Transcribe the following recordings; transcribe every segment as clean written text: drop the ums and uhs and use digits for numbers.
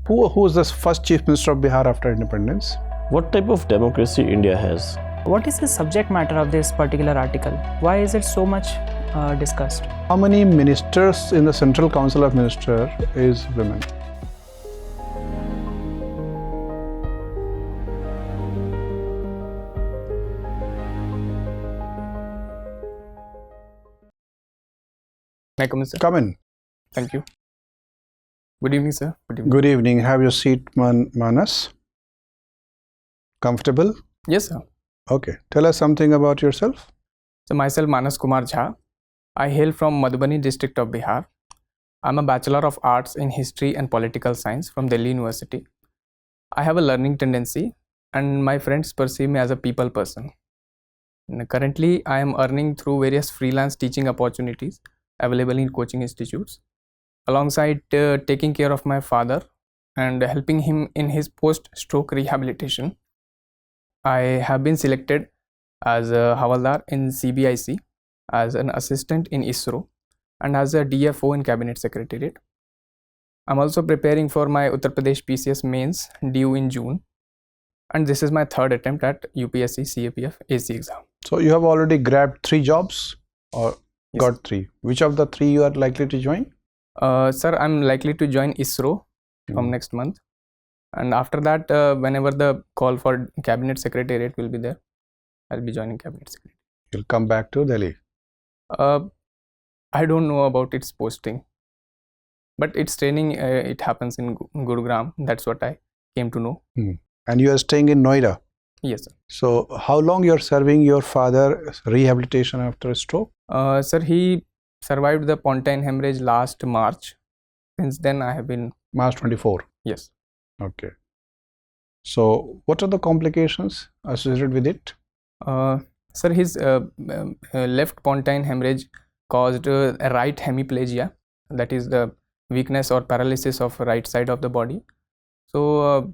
Who was the first Chief Minister of Bihar after independence? What type of democracy India has? What is the subject matter of this particular article? Why is it so much discussed? How many ministers in the Central Council of Ministers is women? May I come in, sir? Come in. Thank you. Good evening, sir. Good evening. Good evening. Have your seat, Manas. Comfortable? Yes, sir. Okay. Tell us something about yourself. So myself, Manas Kumar Jha. I hail from Madhubani district of Bihar. I'm a Bachelor of Arts in History and Political Science from Delhi University. I have a learning tendency and my friends perceive me as a people person. And currently, I am earning through various freelance teaching opportunities available in coaching institutes, alongside taking care of my father and helping him in his post-stroke rehabilitation. I have been selected as a Havaldar in CBIC, as an assistant in ISRO, and as a DFO in Cabinet Secretariat. I'm also preparing for my Uttar Pradesh PCS mains due in June, and this is my third attempt at UPSC CAPF AC Exam. So you have already grabbed 3 jobs or Yes. got 3. Which of the 3 you are likely to join? Sir, I'm likely to join ISRO from next month, and after that, whenever the call for Cabinet Secretariat will be there, I'll be joining Cabinet Secretariat. You'll come back to Delhi. I don't know about its posting, but its training, it happens in Gurugram. That's what I came to know. And you are staying in Noida. Yes, sir. So how long you are serving your father's rehabilitation after a stroke? Sir, he survived the pontine hemorrhage last March. Since then, I have been... March 24. Yes. Okay. So what are the complications associated with it? Sir, his left pontine hemorrhage caused a right hemiplegia, that is the weakness or paralysis of right side of the body. So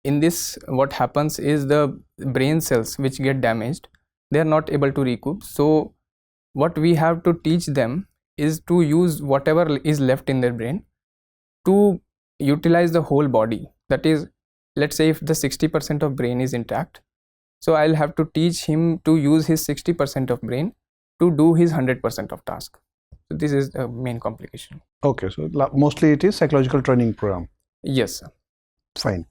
in this, what happens is the brain cells which get damaged, they are not able to recoup. So what we have to teach them is to use whatever is left in their brain to utilize the whole body. That is, let's say if the 60% of brain is intact, so I'll have to teach him to use his 60% of brain to do his 100% of task. So this is the main complication. Okay, so mostly it is psychological training program. Yes, sir. Fine.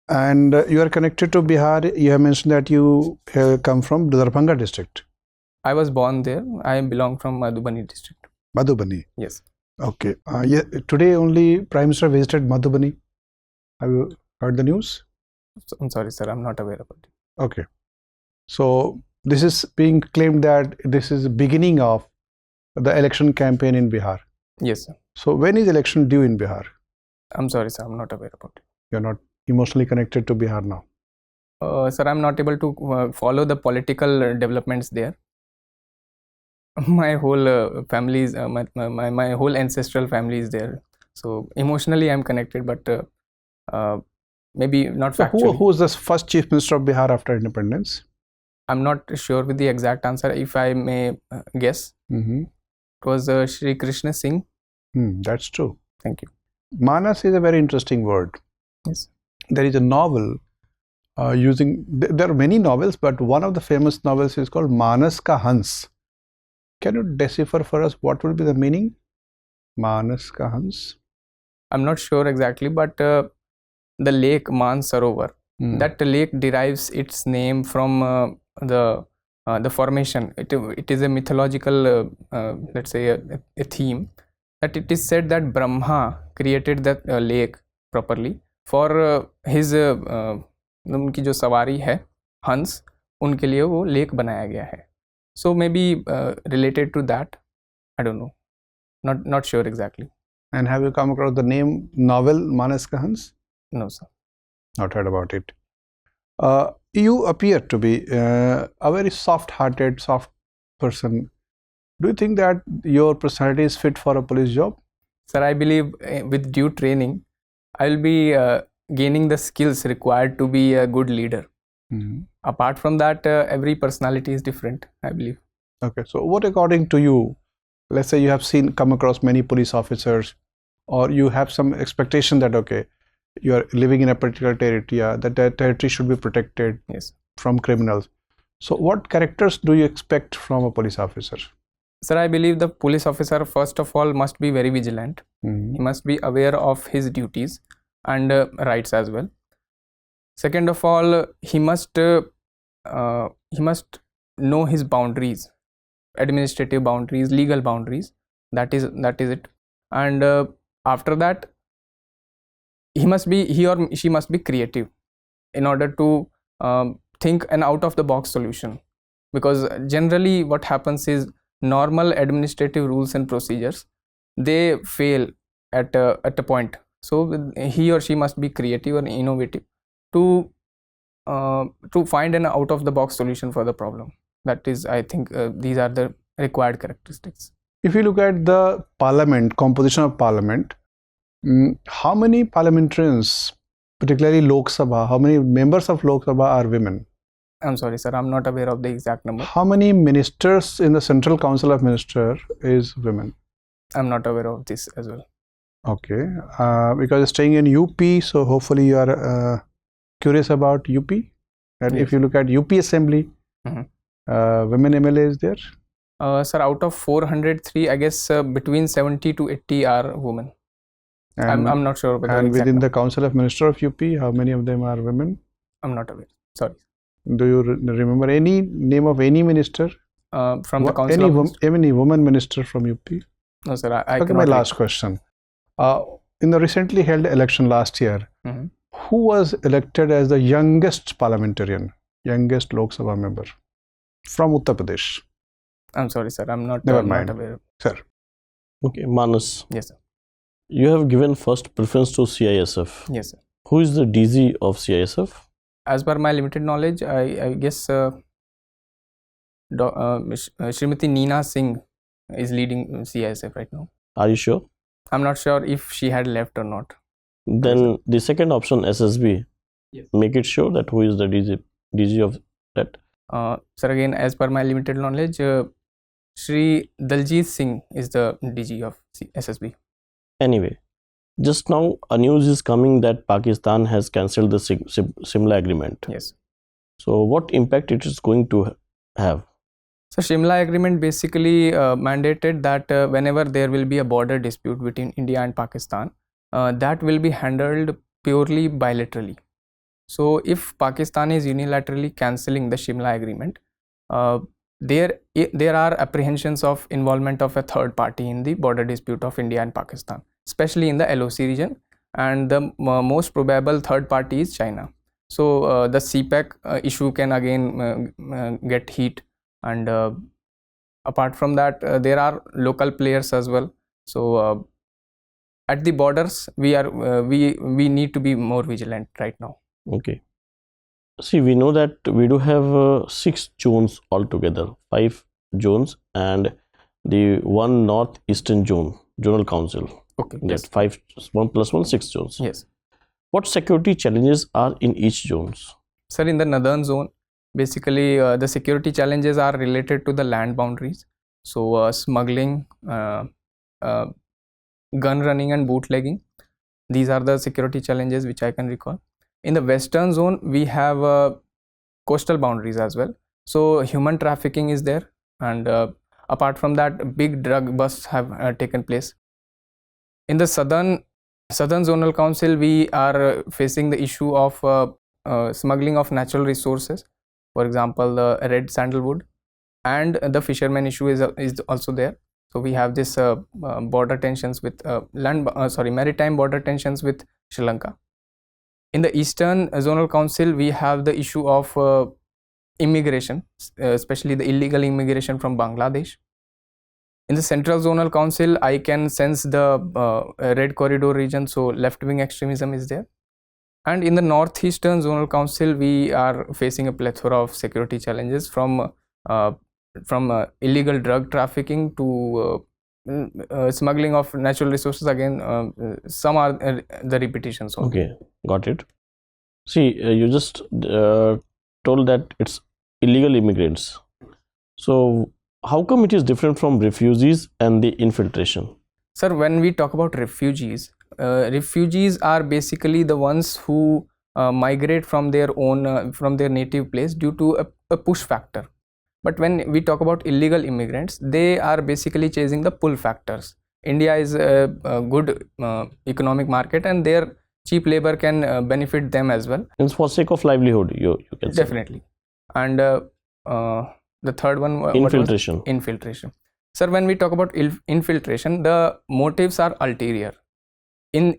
And you are connected to Bihar. You have mentioned that you come from Darbhanga district. I was born there. I belong from Madhubani district. Madhubani. Yes. Okay. Yeah, today only Prime Minister visited Madhubani. Have you heard the news? So, I'm sorry, sir. I'm not aware about it. Okay. So this is being claimed that this is the beginning of the election campaign in Bihar. Yes, sir. So when is election due in Bihar? I'm sorry, sir. I'm not aware about it. You're not emotionally connected to Bihar now. Sir, I'm not able to follow the political developments there. My whole family is, my whole ancestral family is there. So emotionally, I'm connected, but maybe not So factually. who was the first Chief Minister of Bihar after independence? I'm not sure with the exact answer. If I may guess, it was Shri Krishna Singh. That's true. Thank you. Manas is a very interesting word. Yes. There is a novel there are many novels, but one of the famous novels is called Manas Ka Hans. Can you decipher for us what will be the meaning? Manas Ka Hans. I'm not sure exactly, but the lake Man Sarovar, that lake derives its name from the formation. It is a mythological, let's say, a theme, that it is said that Brahma created that lake properly for his उनकी जो सवारी है हंस, उनके लिए वो lake बनाया गया है. So maybe related to that, I don't know, not sure exactly. And have you come across the name novel Manas Ka Hans? No, sir. Not heard about it. You appear to be a very soft-hearted, soft person. Do you think that your personality is fit for a police job? Sir, I believe with due training, I will be gaining the skills required to be a good leader. Apart from that, every personality is different, I believe. Okay, so what according to you, let's say you have come across many police officers, or you have some expectation that, okay, you are living in a particular territory, that territory should be protected Yes. from criminals. So what characters do you expect from a police officer? Sir, I believe the police officer first of all must be very vigilant. Mhm. He must be aware of his duties and rights as well. Second of all, he must know his boundaries, administrative boundaries, legal boundaries. That is it. And after that, he or she must be creative in order to think an out of the box solution, because generally what happens is normal administrative rules and procedures, they fail at a point. So he or she must be creative and innovative to find an out of the box solution for the problem. That is, I think, these are the required characteristics. If you look at the parliament, composition of parliament, how many parliamentarians, particularly Lok Sabha, how many members of Lok Sabha are women? I'm sorry, sir, I'm not aware of the exact number. How many ministers in the Central Council of Ministers is women? I'm not aware of this as well. Okay, because you're staying in UP, so hopefully you are curious about UP. And Yes. if you look at UP Assembly, Mhm. Women MLA is there? Sir, out of 403, I guess between 70 to 80 are women. And, I'm not sure about the and exact within number. the Council of Ministers of UP, how many of them are women? I'm not aware. Sorry. Do you remember any name of any minister? From the council Any, of any woman minister from UP? No, sir. I Okay, cannot my recall. last question. In the recently held election last year, Mhm. who was elected as the youngest parliamentarian, youngest Lok Sabha member from Uttar Pradesh? I'm sorry, sir. I'm not, Never not mind. aware. Sir, Okay, Manas, Yes, sir. you have given first preference to CISF. Yes, sir. Who is the DG of CISF? As per my limited knowledge, I guess Srimati Neena Singh is leading CISF right now. Are you sure? I'm not sure if she had left or not. Then the second option, SSB. Yes. Make it sure that who is the DG of that. Sir, again, as per my limited knowledge, Shri Daljit Singh is the DG of SSB. Anyway, just now a news is coming that Pakistan has cancelled the Simla agreement. Yes. So what impact it is going to have? So Shimla agreement basically mandated that whenever there will be a border dispute between India and Pakistan, that will be handled purely bilaterally. So if Pakistan is unilaterally cancelling the Shimla agreement, there are apprehensions of involvement of a third party in the border dispute of India and Pakistan, especially in the LOC region, and the most probable third party is China. So the CPEC issue can again get heat, and apart from that, there are local players as well. So at the borders, we need to be more vigilant right now. Okay. See, we know that we do have 6 zones altogether, 5 zones, and the one northeastern zone, zonal council. Okay. That Yes. 5 1 plus 1 6 zones. Yes. What security challenges are in each zones? Sir, in the northern zone, basically the security challenges are related to the land boundaries. So smuggling, gun running and bootlegging. These are the security challenges which I can recall. In the western zone, we have coastal boundaries as well. So human trafficking is there, and apart from that, big drug busts have taken place. In the southern zonal council, we are facing the issue of smuggling of natural resources, for example the red sandalwood, and the fisherman issue is also there. So we have this border tensions with maritime border tensions with Sri Lanka. In the eastern zonal council, we have the issue of immigration, especially the illegal immigration from Bangladesh. In the central zonal council, I can sense the red corridor region, so left-wing extremism is there. And in the northeastern zonal council, we are facing a plethora of security challenges from illegal drug trafficking to smuggling of natural resources. Again, some are the repetitions. Okay, got it. See, you just told that it's illegal immigrants. So how come it is different from refugees and the infiltration? Sir, when we talk about refugees, refugees are basically the ones who migrate from their own from their native place due to a push factor. But when we talk about illegal immigrants, they are basically chasing the pull factors. India is a good economic market, and their cheap labor can benefit them as well. It's for sake of livelihood, you can say. Definitely. And the third one, Infiltration. what was? Infiltration. Sir, when we talk about infiltration, the motives are ulterior. In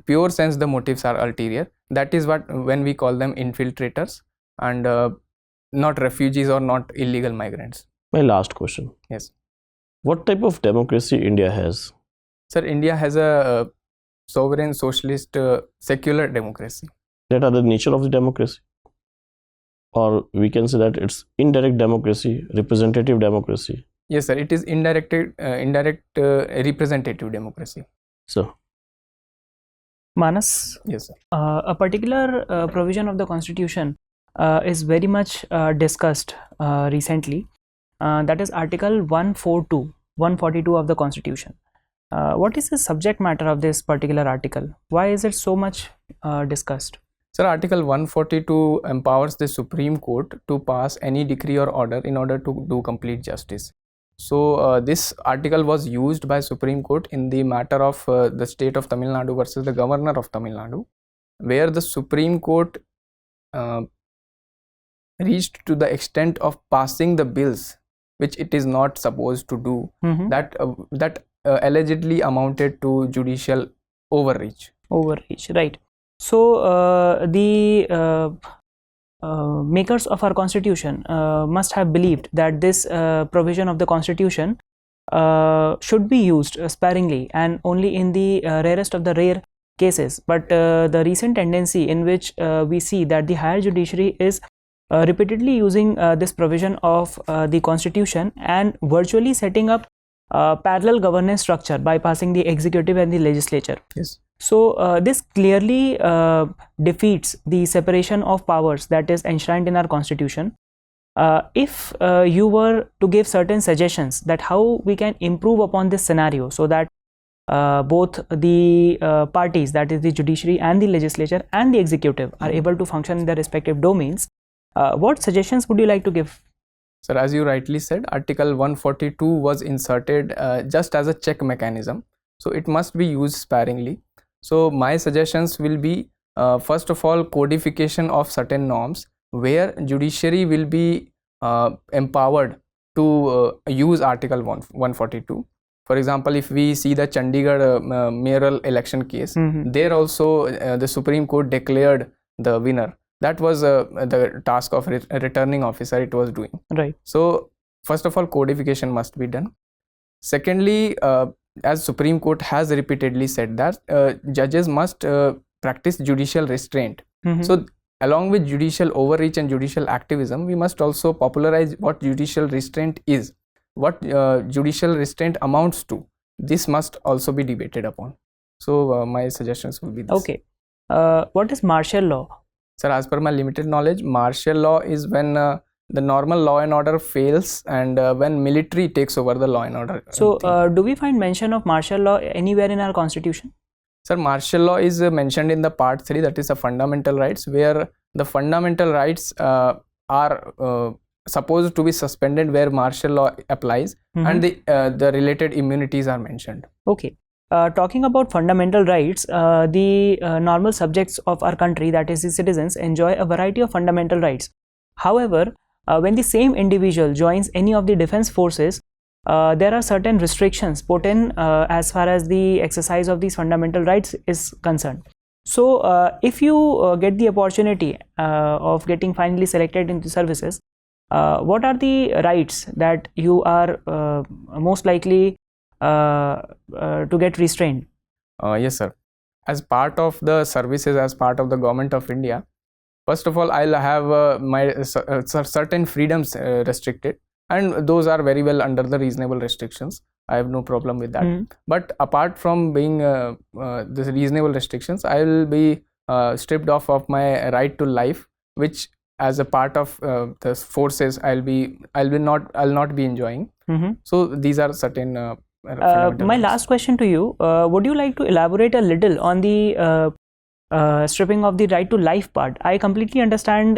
pure sense, the motives are ulterior. That is what when we call them infiltrators, and not refugees or not illegal migrants. My last question. Yes. What type of democracy India has? Sir, India has a sovereign, socialist, secular democracy. That are the nature of the democracy? Or we can say that it's indirect democracy, representative democracy. Yes, sir. It is indirect representative democracy. So, Manas, Yes, sir. a particular provision of the constitution is very much discussed recently. That is Article 142 of the constitution. What is the subject matter of this particular article? Why is it so much discussed? Sir, Article 142 empowers the Supreme Court to pass any decree or order in order to do complete justice. So, this article was used by Supreme Court in the matter of the state of Tamil Nadu versus the governor of Tamil Nadu, where the Supreme Court reached to the extent of passing the bills which it is not supposed to do. That allegedly amounted to judicial overreach. Right. So the makers of our constitution must have believed that this provision of the constitution should be used sparingly and only in the rarest of the rare cases. But the recent tendency in which we see that the higher judiciary is repeatedly using this provision of the constitution and virtually setting up parallel governance structure, bypassing the executive and the legislature. Yes. So this clearly defeats the separation of powers that is enshrined in our constitution. If you were to give certain suggestions that how we can improve upon this scenario so that both the parties, that is the judiciary and the legislature and the executive, are able to function in their respective domains, what suggestions would you like to give? Sir, as you rightly said, Article 142 was inserted just as a check mechanism, so it must be used sparingly. So my suggestions will be, first of all, codification of certain norms where judiciary will be empowered to use Article 142. For example, if we see the Chandigarh mayoral election case, there also the Supreme Court declared the winner. That was the task of returning officer it was doing. Right. So first of all, codification must be done. Secondly, as Supreme Court has repeatedly said that judges must practice judicial restraint. So along with judicial overreach and judicial activism, we must also popularize what judicial restraint is, what judicial restraint amounts to. This must also be debated upon. So my suggestions will be this. Okay. What is martial law? Sir, as per my limited knowledge, martial law is when the normal law and order fails and when military takes over the law and order. So do we find mention of martial law anywhere in our constitution? Sir, martial law is mentioned in the part 3, that is the fundamental rights, where the fundamental rights are supposed to be suspended where martial law applies, and the related immunities are mentioned. Okay. Talking about fundamental rights, the normal subjects of our country, that is the citizens, enjoy a variety of fundamental rights. However, when the same individual joins any of the defense forces, there are certain restrictions put in as far as the exercise of these fundamental rights is concerned. So if you get the opportunity of getting finally selected into services, what are the rights that you are most likely to get restrained? Yes, sir. As part of the services, as part of the government of India, first of all, I'll have my certain freedoms restricted, and those are very well under the reasonable restrictions. I have no problem with that. But apart from being the reasonable restrictions, I will be stripped off of my right to life, which as a part of the forces I'll not be enjoying. So these are certain fundamental My rights. last question to you, would you like to elaborate a little on the stripping of the right to life part? I completely understand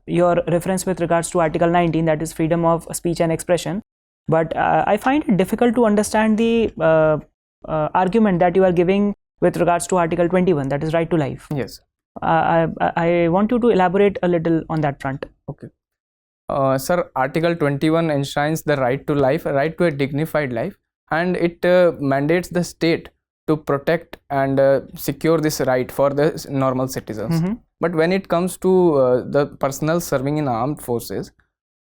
your reference with regards to Article 19, that is freedom of speech and expression, but I find it difficult to understand the argument that you are giving with regards to Article 21, that is right to life. Yes. I want you to elaborate a little on that front. Okay. Sir, Article 21 enshrines the right to life, a right to a dignified life, and it mandates the state to protect and secure this right for the normal citizens. Mhm. But when it comes to the personnel serving in armed forces,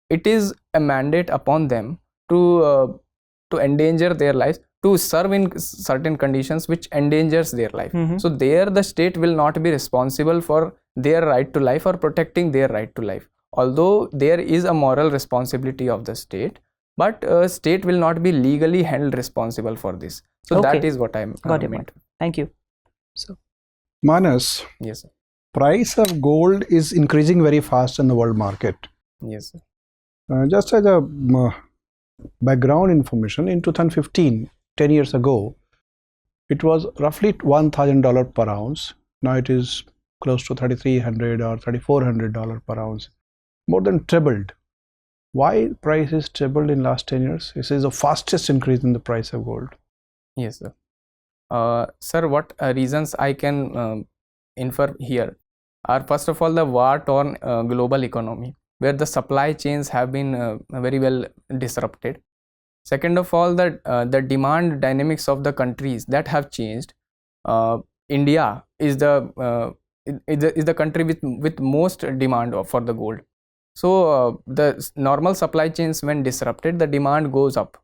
it is a mandate upon them to endanger their lives, to serve in certain conditions which endangers their life. Mhm. So there the state will not be responsible for their right to life or protecting their right to life. Although there is a moral responsibility of the state, but state will not be legally held responsible for this. So that Okay. is what I Got it. meant. Thank you. Manas, Yes, sir. price of gold is increasing very fast in the world market. Yes, sir. Just as a background information, in 2015, 10 years ago, it was roughly $1,000 per ounce. Now it is close to $3,300 or $3,400 per ounce, more than tripled. Why price is tripled in last 10 years? This is the fastest increase in the price of gold. Yes, sir. Sir, what reasons I can infer here are, first of all, the war-torn global economy, where the supply chains have been very well disrupted. Second of all, the demand dynamics of the countries that have changed. India is the country with most demand for the gold. So the normal supply chains, when disrupted, the demand goes up.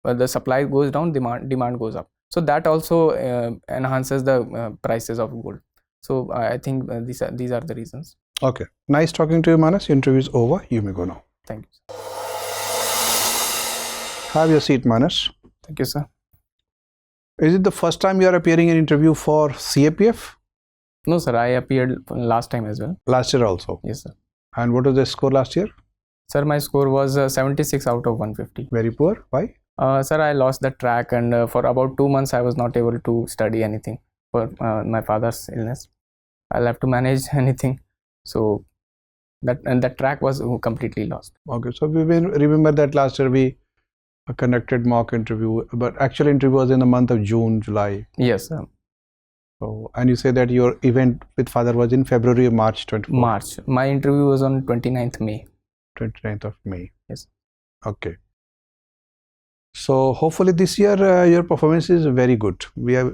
The supply goes down, demand goes up. So that also enhances the prices of gold. So I think these are the reasons. Okay, nice talking to you, Manas. Your interview is over. You may go now. Thank you. Have your seat, Manas. Thank you, sir. Is it the first time you are appearing in interview for CAPF? No, sir. I appeared last time as well. Last year also. Yes, sir. And what was the score last year? Sir, my score was 76 out of 150. Very poor. Why? Sir, I lost the track, and for about 2 months I was not able to study anything for my father's illness. I'll have to manage anything. So that track was completely lost. Okay, so we will remember that last year we conducted mock interview, but actual interview was in the month of June, July. Yes, sir. So, and you say that your event with father was in February or March 24th? March. My interview was on 29th May. 29th of May. Yes. Okay. So hopefully this year your performance is very good. We have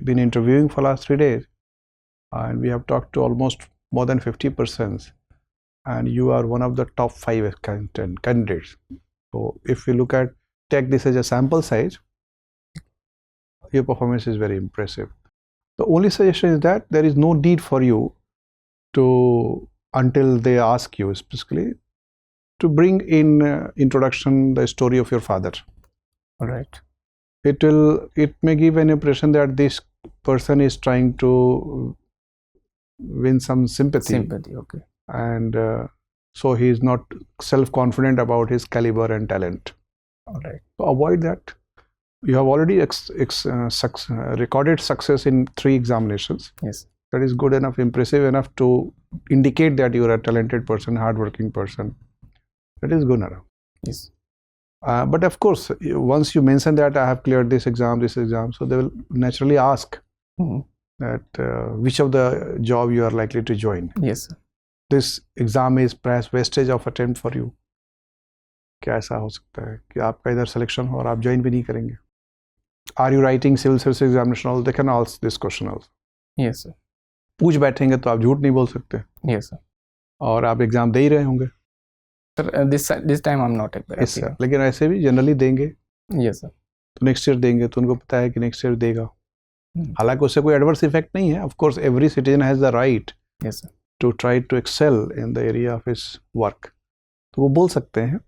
been interviewing for last 3 days and we have talked to almost more than 50%, and you are one of the top 5 candidates. So if we take this as a sample size, your performance is very impressive. The only suggestion is that there is no need for you to, until they ask you specifically, to bring in introduction the story of your father. All right. It may give an impression that this person is trying to win some sympathy. Okay. And so he is not self-confident about his caliber and talent. All right. So avoid that. You have already recorded success in 3 examinations. Yes. That is good enough, impressive enough to indicate that you are a talented person, hardworking person. That is good enough. Yes. But of course, once you mention that I have cleared this exam, so they will naturally ask that which of the job you are likely to join. Yes, sir. This exam is perhaps wastage of attempt for you. क्या ऐसा हो सकता है कि आपका इधर selection हो और आप ज्वाइन भी नहीं करेंगे? Are you writing civil service examination? They can ask this question also. Yes, sir. पूछ बैठेंगे तो आप झूठ नहीं बोल सकते. Yes, sir. और आप एग्जाम दे ही रहे होंगे. Sir, this time I'm not. Yes, sir. लेकिन ऐसे भी जनरली देंगे. Yes, sir. तो नेक्स्ट ईयर देंगे तो उनको पता है कि नेक्स्ट ईयर देगा. हालांकि उससे कोई एडवर्स इफेक्ट नहीं है. Of course every citizen has the right to try to excel in the area of his work. तो वो बोल सकते हैं.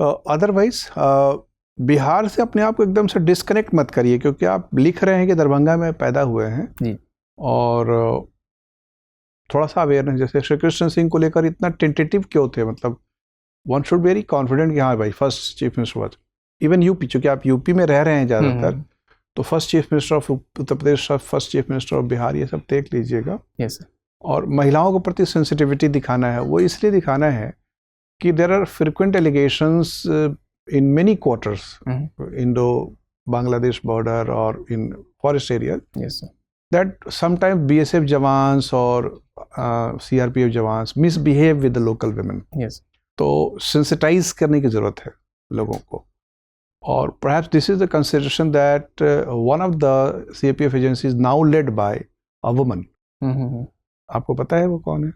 अदरवाइज बिहार से अपने आप को एकदम से डिस्कनेक्ट मत करिए, क्योंकि आप लिख रहे हैं कि दरभंगा में पैदा हुए हैं जी. और थोड़ा सा अवेयरनेस, जैसे श्री कृष्ण सिंह को लेकर इतना टेंटेटिव क्यों थे? मतलब वन शुड वेरी कॉन्फिडेंट कि हाँ भाई फर्स्ट चीफ मिनिस्टर हुआ. इवन यूपी, चूंकि आप यूपी में रह रहे हैं ज़्यादातर, तो first chief minister of Uttar Pradesh, first chief minister of Bihar, ये सब देख लीजिएगा। Yes sir. और महिलाओं के प्रति सेंसिटिविटी दिखाना है, वो इसलिए दिखाना है कि there are frequent allegations in many quarters, Indo Bangladesh border और in forest area, yes sir, that sometimes BSF jawans or CRPF jawans misbehave with the local women. yes, तो sensitize करने की ज़रूरत है लोगों को। और perhaps this is the consideration that one of the CAPF agencies now led by a woman. आपको पता है वो कौन है?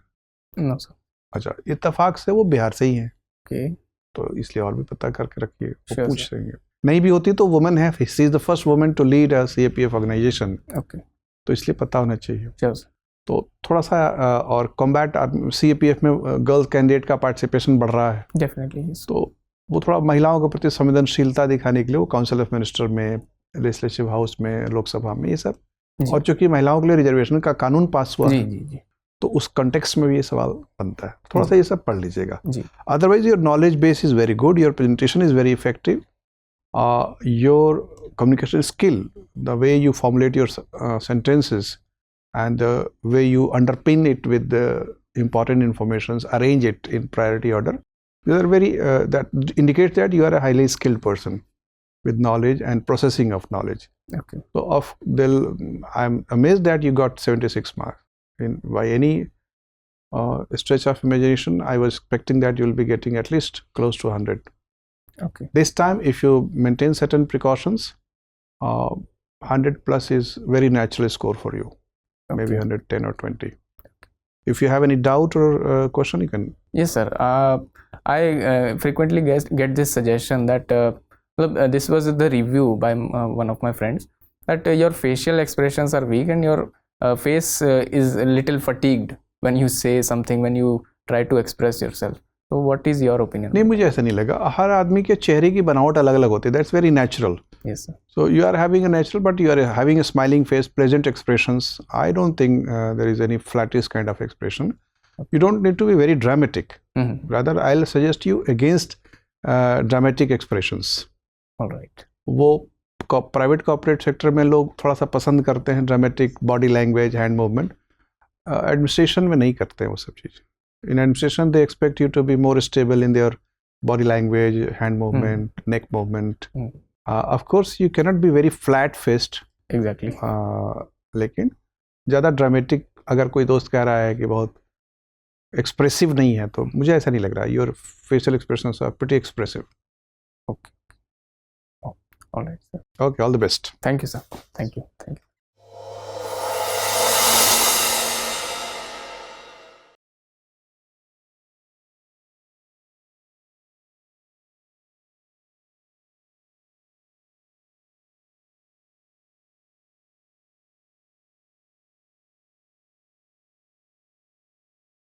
No sir. अच्छा, इत्तेफाक से वो बिहार से ही हैं। ओके, तो इसलिए और भी पता करके रखिए, वो Sure, पूछ रही है। नहीं भी होती तो वुमन है, she is the first woman to lead a CAPF organisation, okay, तो इसलिए पता होना चाहिए। Sure sir. तो थोड़ा सा और कॉम्बैट CAPF में गर्ल्स कैंडिडेट का पार्टिसिपेशन बढ़ रहा है, डेफिनेटली, तो वो थोड़ा महिलाओं के प्रति संवेदनशीलता दिखाने के लिए वो काउंसिल ऑफ मिनिस्टर में, लेजिस्लेटिव हाउस में, लोकसभा में, ये सब। जी। और चूंकि महिलाओं के लिए रिजर्वेशन का कानून पास हुआ जी है, जी जी तो उस कंटेक्स्ट में भी ये सवाल बनता है। थोड़ा सा ये सब पढ़ लीजिएगा। जी, Otherwise, your knowledge base is very good, your presentation is very effective, your communication skill, the way you formulate your sentences and the way you underpin it with the important informations, arrange it in priority order, these are very, that indicates that you are a highly skilled person with knowledge and processing of knowledge. okay, So I'm amazed that you got 76 marks. By any stretch of imagination, I was expecting that you'll be getting at least close to 100. okay, This time, if you maintain certain precautions, 100 plus is very natural score for you. Maybe okay. 110 or 20. If you have any doubt or question, you can. Yes sir, I frequently get this suggestion that this was the review by one of my friends, that your facial expressions are weak and your face is a little fatigued when you say something, when you try to express yourself. So what is your opinion? नहीं, मुझे ऐसा नहीं लगा। हर आदमी के चेहरे की बनावट अलग अलग होती है, that's very natural. Yes sir. So you are having a natural, but you are having a smiling face, pleasant expressions. I don't think there is any flattish kind of expression. You don't need to be very dramatic. Rather, I'll suggest you against dramatic expressions. All right. वो private corporate sector में लोग थोड़ा सा पसंद करते हैं dramatic body language, hand movement. Administration में नहीं करते हैं वो सब चीज़। In administration they expect you to be more stable in their body language, hand movement, neck movement. Of course you cannot be very flat faced, exactly, लेकिन ज़्यादा dramatic अगर कोई दोस्त कह रहा है कि बहुत एक्सप्रेसिव नहीं है, तो मुझे ऐसा नहीं लग रहा। Your facial expressions are pretty expressive. okay, all right sir, Okay, all the best. thank you sir, thank you.